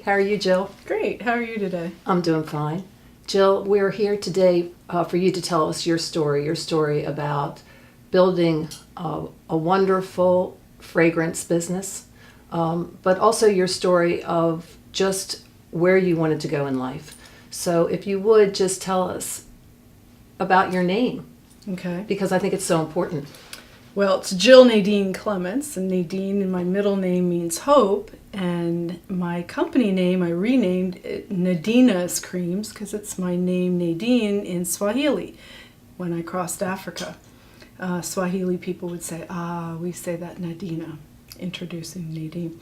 How are you, Jill? Great. How are you today? I'm doing fine. Jill, we're here today for you to tell us your story about building a wonderful fragrance business, but also your story of just where you wanted to go in life. So if you would just tell us about your name. Okay. Because I think it's so important. Well, it's Jill Nadine Clements, and Nadine in my middle name means hope, and my company name I renamed it Nadina Cremes because it's my name Nadine in Swahili. When I crossed Africa, Swahili people would say, we say that Nadina, introducing Nadine.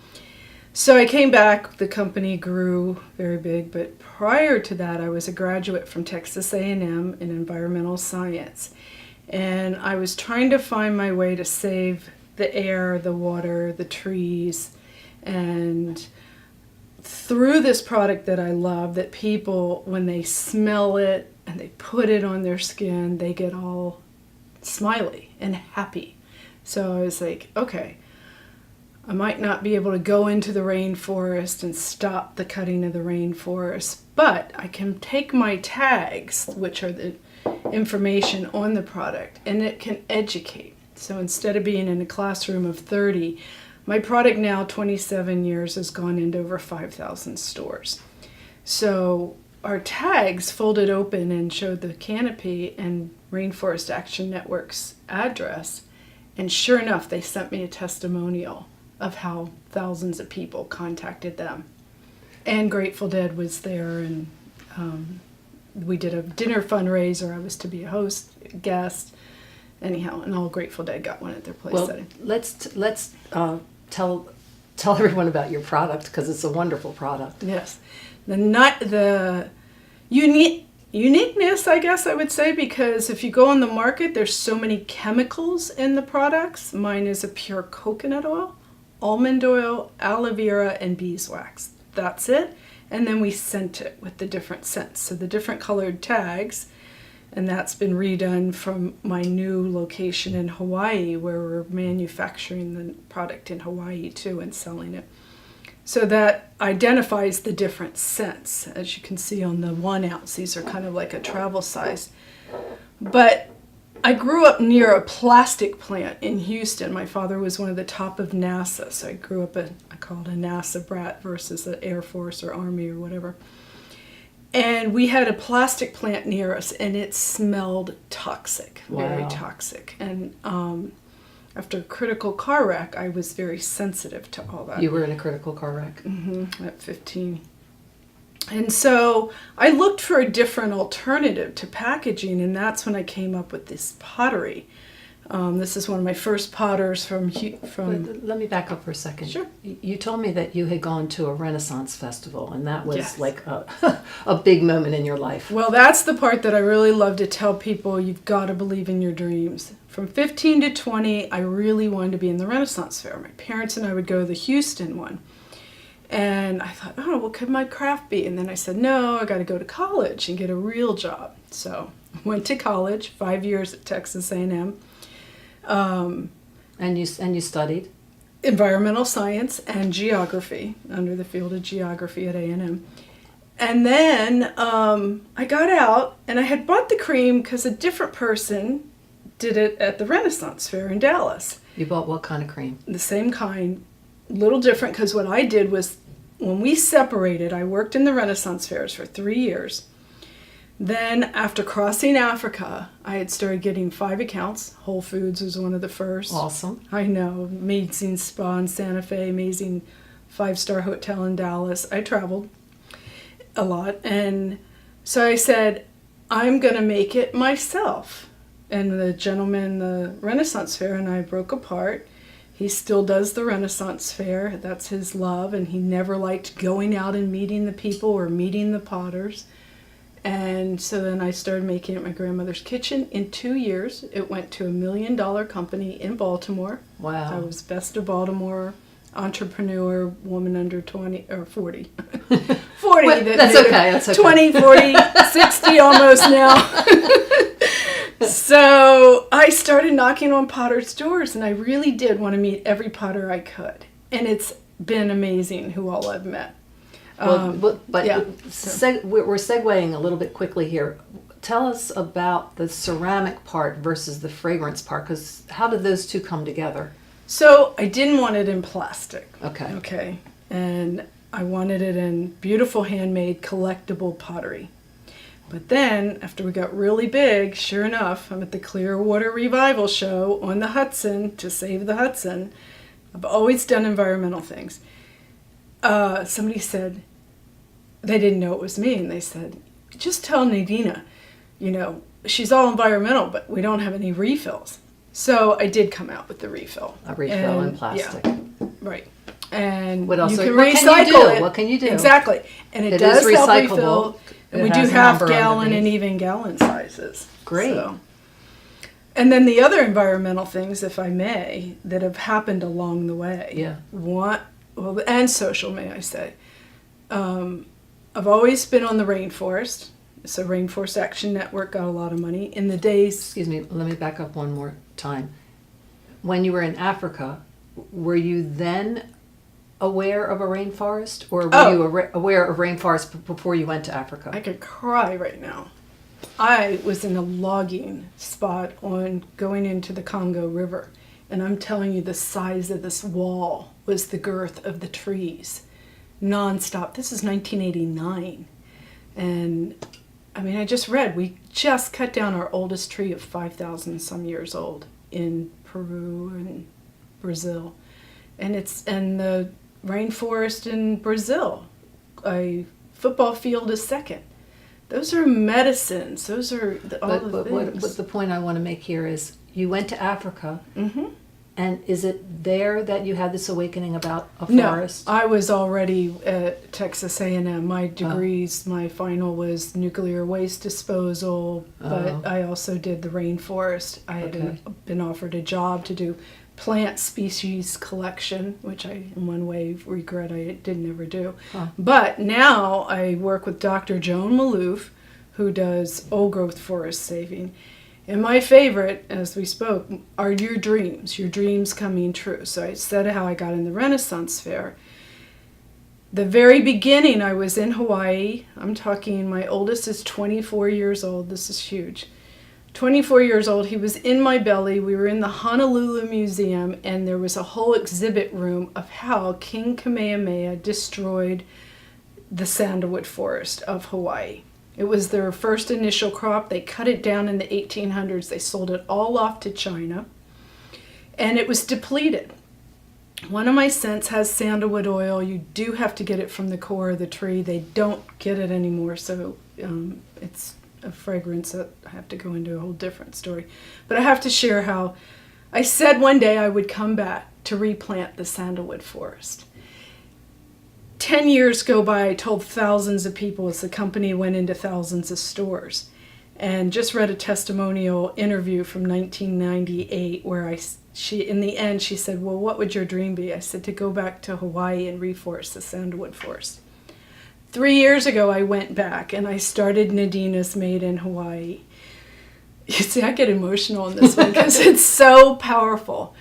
So I came back, the company grew very big, but prior to that I was a graduate from Texas A&M in environmental science. And I was trying to find my way to save the air, the water, the trees. And through this product that I love, that people, when they smell it and they put it on their skin, they get all smiley and happy. So I was like, okay, I might not be able to go into the rainforest and stop the cutting of the rainforest, but I can take my tags, which are the information on the product, and it can educate. So instead of being in a classroom of 30, my product now, 27 years, has gone into over 5,000 stores. So our tags folded open and showed the canopy and Rainforest Action Network's address, and sure enough, they sent me a testimonial of how thousands of people contacted them. And Grateful Dead was there, and we did a dinner fundraiser. I was to be a host, guest, anyhow, and all Grateful Dead got one at their place. Well, let's tell everyone about your product because it's a wonderful product. Yes, the uniqueness, I guess I would say, because if you go on the market, there's so many chemicals in the products. Mine is a pure coconut oil, almond oil, aloe vera, and beeswax. That's it. And then we scent it with the different scents. So the different colored tags, and that's been redone from my new location in Hawaii, where we're manufacturing the product in Hawaii too and selling it. So that identifies the different scents. As you can see on the 1 ounce, these are kind of like a travel size. But I grew up near a plastic plant in Houston. My father was one of the top of NASA, so I grew up I call it a NASA brat versus the Air Force or Army or whatever. And we had a plastic plant near us, and it smelled toxic, very toxic. And after a critical car wreck, I was very sensitive to all that. You were in a critical car wreck? Mm-hmm, at 15. And so I looked for a different alternative to packaging, and that's when I came up with this pottery. This is one of my first potters from. Let me back up for a second. Sure. You told me that you had gone to a Renaissance festival, and that was Yes. like a big moment in your life. Well, that's the part that I really love to tell people. You've got to believe in your dreams. From 15 to 20, I really wanted to be in the Renaissance Fair. My parents and I would go to the Houston one. And I thought, what could my craft be? And then I said, no, I got to go to college and get a real job. So I went to college, 5 years at Texas A&M. And you studied? Environmental science and geography, under the field of geography at A&M. And then I got out, and I had bought the cream because a different person did it at the Renaissance Fair in Dallas. You bought what kind of cream? The same kind, little different, because what I did was, when we separated, I worked in the Renaissance Fairs for 3 years. Then after crossing Africa, I had started getting 5 accounts. Whole Foods was one of the first. Awesome. I know. Amazing spa in Santa Fe, amazing 5-star hotel in Dallas. I traveled a lot. And so I said, I'm going to make it myself. And the gentleman, the Renaissance Fair, and I broke apart. He still does the Renaissance Fair. That's his love. And he never liked going out and meeting the people or meeting the potters. And so then I started making it at my grandmother's kitchen. In 2 years, it went to $1 million company in Baltimore. Wow. I was best of Baltimore, entrepreneur, woman under 20, or 40. 40. Well, that's okay. 20, 40, 60 almost now. So I started knocking on potters' doors, and I really did want to meet every potter I could. And it's been amazing who all I've met. But yeah. we're segueing a little bit quickly here. Tell us about the ceramic part versus the fragrance part, because how did those two come together? So I didn't want it in plastic. Okay. Okay. And I wanted it in beautiful handmade collectible pottery. But then, after we got really big, sure enough, I'm at the Clearwater Revival Show on the Hudson to save the Hudson. I've always done environmental things. Somebody said, they didn't know it was me, and they said, just tell Nadina, she's all environmental, but we don't have any refills. So I did come out with the refill. A refill in plastic. Yeah, right. And what else? you can What recycle can you do? it. What can you do? Exactly. And it does is help recyclable. refill. And we do has a half number gallon and underneath. even gallon sizes. Great. So. And then the other environmental things, if I may, that have happened along the way. Yeah. And social, may I say. I've always been on the rainforest. So Rainforest Action Network got a lot of money. In the days... Excuse me, let me back up one more time. When you were in Africa, were you then aware of a rainforest? Or were you aware of rainforest before you went to Africa? I could cry right now. I was in a logging spot on going into the Congo River. And I'm telling you, the size of this wall was the girth of the trees. Non-stop. This is 1989. And... I just read, we just cut down our oldest tree of 5,000 some years old in Peru and Brazil. And the rainforest in Brazil, a football field is second. Those are medicines. Those are all the things. But the point I want to make here is you went to Africa. Mm-hmm. And is it there that you had this awakening about a No, forest? I was already at Texas A&M. My degrees, my final was nuclear waste disposal, but I also did the rainforest. I had been offered a job to do plant species collection, which I, in one way, regret I didn't ever do. But now I work with Dr. Joan Malouf, who does old growth forest saving. And my favorite, as we spoke, are your dreams coming true. So I said how I got in the Renaissance Fair. The very beginning, I was in Hawaii. I'm talking, my oldest is 24 years old. This is huge. 24 years old, he was in my belly. We were in the Honolulu Museum, and there was a whole exhibit room of how King Kamehameha destroyed the sandalwood forest of Hawaii. It was their first initial crop. They cut it down in the 1800s. They sold it all off to China. And it was depleted. One of my scents has sandalwood oil. You do have to get it from the core of the tree. They don't get it anymore, so it's a fragrance that I have to go into a whole different story. But I have to share how I said one day I would come back to replant the sandalwood forest. 10 years go by, I told thousands of people as the company went into thousands of stores. And just read a testimonial interview from 1998 where she in the end, she said, well, what would your dream be? I said, to go back to Hawaii and reforest the sandalwood forest. 3 years ago, I went back and I started Nadina's Made in Hawaii. You see, I get emotional in this one because it's so powerful.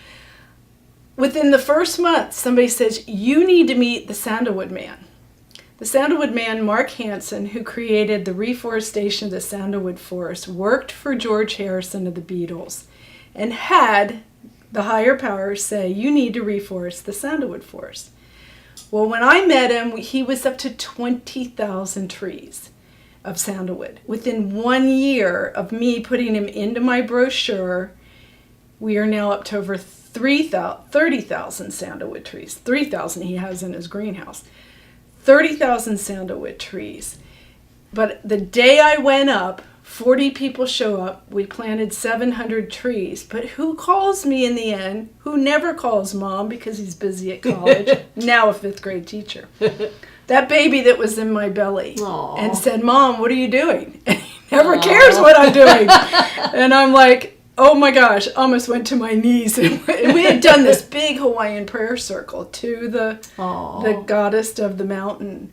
Within the first month, somebody says, you need to meet the sandalwood man. The sandalwood man, Mark Hansen, who created the reforestation of the sandalwood forest, worked for George Harrison of the Beatles and had the higher powers say, you need to reforest the sandalwood forest. Well, when I met him, he was up to 20,000 trees of sandalwood. Within 1 year of me putting him into my brochure, we are now up to over 30,000 sandalwood trees. 3,000 he has in his greenhouse. 30,000 sandalwood trees. But the day I went up, 40 people show up. We planted 700 trees. But who calls me in the end? Who never calls Mom because he's busy at college. Now a 5th grade teacher. That baby that was in my belly. Aww. And said, Mom, what are you doing? And he never cares what I'm doing. And I'm like, oh my gosh, almost went to my knees. And we had done this big Hawaiian prayer circle to the goddess of the mountain.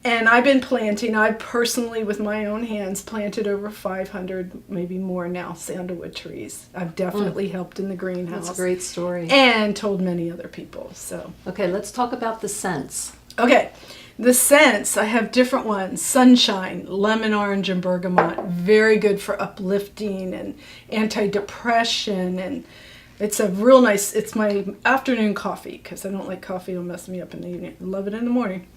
And I've been planting, I've personally, with my own hands, planted over 500, maybe more now, sandalwood trees. I've definitely helped in the greenhouse. That's a great story. And told many other people, so. Okay, let's talk about the scents. Okay, the scents, I have different ones. Sunshine, lemon, orange, and bergamot. Very good for uplifting and anti-depression. And it's a real nice, it's my afternoon coffee because I don't like coffee. It'll mess me up in the evening. I love it in the morning.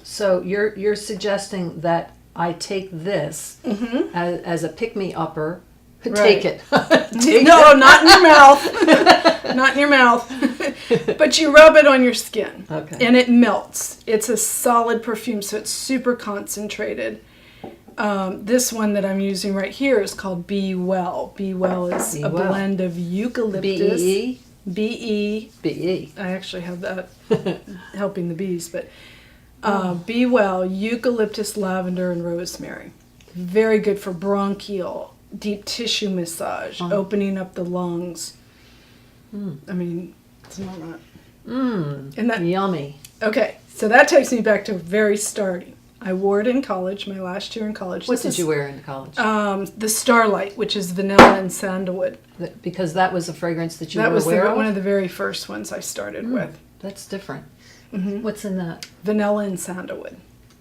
So you're suggesting that I take this as a pick-me-upper. Right. Take it. No, not in your mouth. Not in your mouth. But you rub it on your skin. Okay. And it melts. It's a solid perfume, so it's super concentrated. This one that I'm using right here is called Be Well. Be Well is a blend of eucalyptus. B-E-E? B-E. B-E. I actually have that helping the bees, but Be Well, eucalyptus, lavender, and rosemary. Very good for bronchial, deep tissue massage, opening up the lungs. I mean, smell that. And that yummy. Okay, so that takes me back to very starting. I wore it in college, my last year in college. What did you wear in college? The Starlight, which is vanilla and sandalwood. Because that was a fragrance that you were That was aware of? one of the very first ones I started with. That's different. What's in that? Vanilla and sandalwood.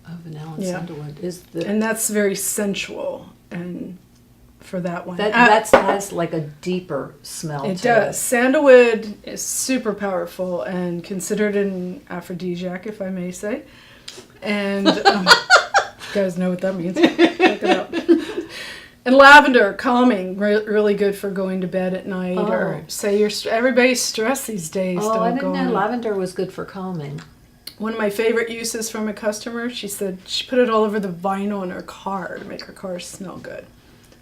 Oh, vanilla and sandalwood. And that's very sensual, and for that one. That has like a deeper smell It to does. Sandalwood is super powerful and considered an aphrodisiac, if I may say. And you guys know what that means. Look it up. And lavender, calming, really good for going to bed at night, or say everybody's stressed these days. Oh, I didn't know lavender was good for calming. One of my favorite uses from a customer, she said she put it all over the vinyl in her car to make her car smell good.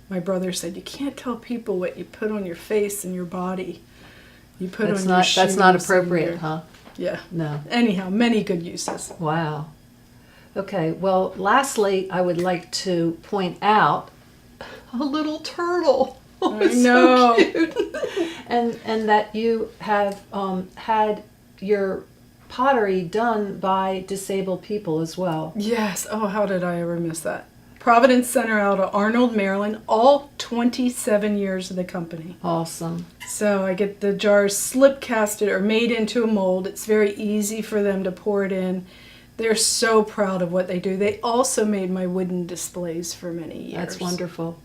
My brother said, you can't tell people what you put on your face and your body. You put on your shoes. That's not appropriate, huh? Yeah. No. Anyhow, many good uses. Wow. Okay, well, lastly, I would like to point out a little turtle. Oh, I know. So cute. and that you have had your pottery done by disabled people as well. Yes. Oh, how did I ever miss that? Providence Center out of Arnold, Maryland, all 27 years of the company. Awesome. So I get the jars slip casted or made into a mold. It's very easy for them to pour it in. They're so proud of what they do. They also made my wooden displays for many years. That's wonderful.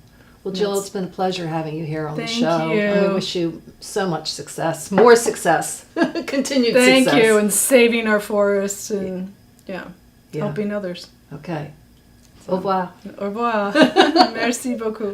Well, Jill, it's been a pleasure having you here on the show. Thank you. And we wish you so much success, more success, continued Thank success. you, and saving our forests and helping others. Okay. Au revoir. Au revoir. Merci beaucoup.